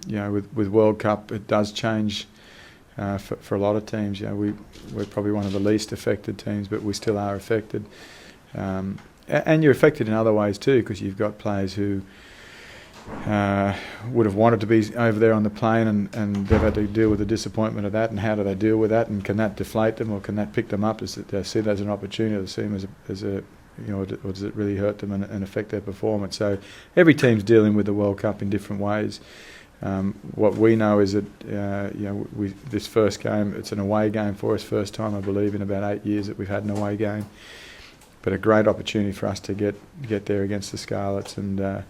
with World Cup, it does change for a lot of teams. We're probably one of the least affected teams, but we still are affected. And you're affected in other ways too, because you've got players who would have wanted to be over there on the plane, and they've had to deal with the disappointment of that, and how do they deal with that, and can that deflate them, or can that pick them up? Do they see it as an opportunity, or see them as a or does it really hurt them and affect their performance? So every team's dealing with the World Cup in different ways. What we know is that this first game, it's an away game for us, first time I believe in about 8 years that we've had an away game, but a great opportunity for us to get there against the Scarlets and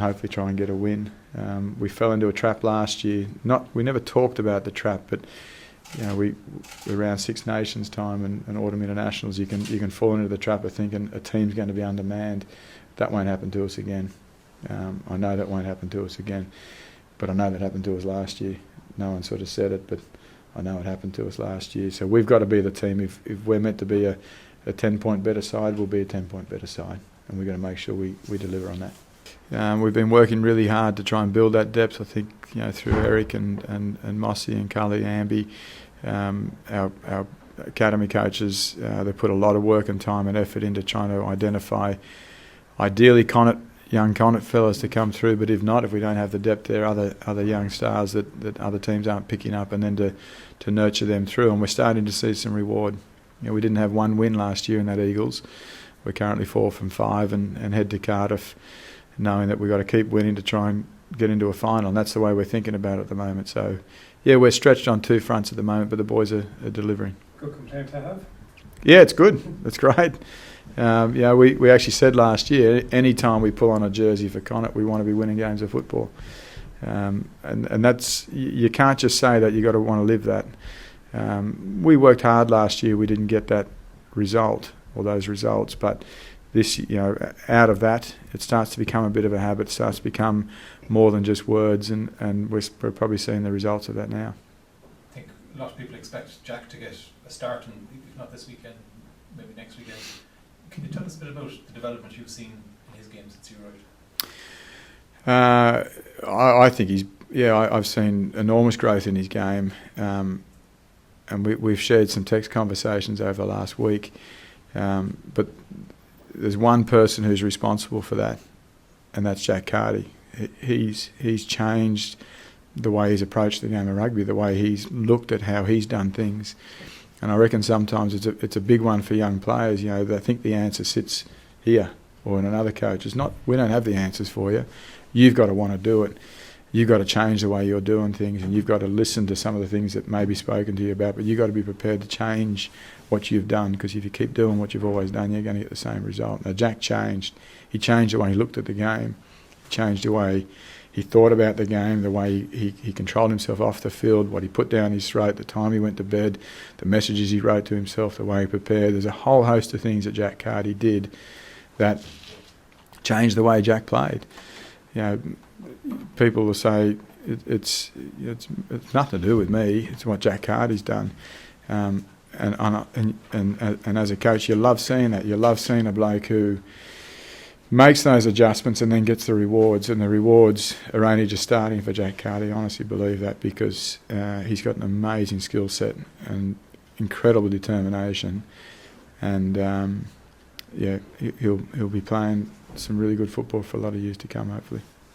hopefully try and get a win. We fell into a trap last year. We never talked about the trap, but we around Six Nations time and Autumn Internationals, you can fall into the trap of thinking a team's going to be undermanned. That won't happen to us again. I know that won't happen to us again, but I know that happened to us last year. No one sort of said it, but I know it happened to us last year. So we've got to be the team. If we're meant to be a 10-point better side, we'll be a 10-point better side, and we're going to make sure we deliver on that. We've been working really hard to try and build that depth. I think through Eric and Mossy and Carly Amby, our academy coaches, they put a lot of work and time and effort into trying to identify, ideally young Connacht fellas to come through, but if we don't have the depth there, other young stars that other teams aren't picking up, and then to nurture them through. And we're starting to see some reward. We didn't have one win last year in that Eagles. We're currently 4 from 5 and head to Cardiff, knowing that we've got to keep winning to try and get into a final, and that's the way we're thinking about it at the moment. So, we're stretched on 2 fronts at the moment, but the boys are delivering. Good complaint to have. Yeah, it's good. It's great. We actually said last year, any time we pull on a jersey for Connacht, we want to be winning games of football. And that's, you can't just say that, you've got to want to live that. We worked hard last year, we didn't get that result, or those results, but this, out of that, it starts to become a bit of a habit, starts to become more than just words, and we're probably seeing the results of that now. I think a lot of people expect Jack to get a start, and if not this weekend, maybe next weekend. Can you tell us a bit about the development you've seen in his game since you arrived? I think I've seen enormous growth in his game, and we've shared some text conversations over the last week, but there's one person who's responsible for that, and that's Jack Carty. He's changed the way he's approached the game of rugby, the way he's looked at how he's done things, and I reckon sometimes it's a big one for young players. They think the answer sits here or in another coach. It's not. We don't have the answers for you. You've got to want to do it. You've got to change the way you're doing things, and you've got to listen to some of the things that may be spoken to you about, but you've got to be prepared to change what you've done, because if you keep doing what you've always done, you're going to get the same result. Now, Jack changed. He changed the way he looked at the game. He changed the way he thought about the game, the way he controlled himself off the field, what he put down his throat, the time he went to bed, the messages he wrote to himself, the way he prepared. There's a whole host of things that Jack Carty did that changed the way Jack played. People will say it's nothing to do with me. It's what Jack Carty's done, and as a coach, you love seeing that. You love seeing a bloke who makes those adjustments and then gets the rewards. And the rewards are only just starting for Jack Carty. I honestly believe that, because he's got an amazing skill set and incredible determination, and he'll be playing some really good football for a lot of years to come, hopefully.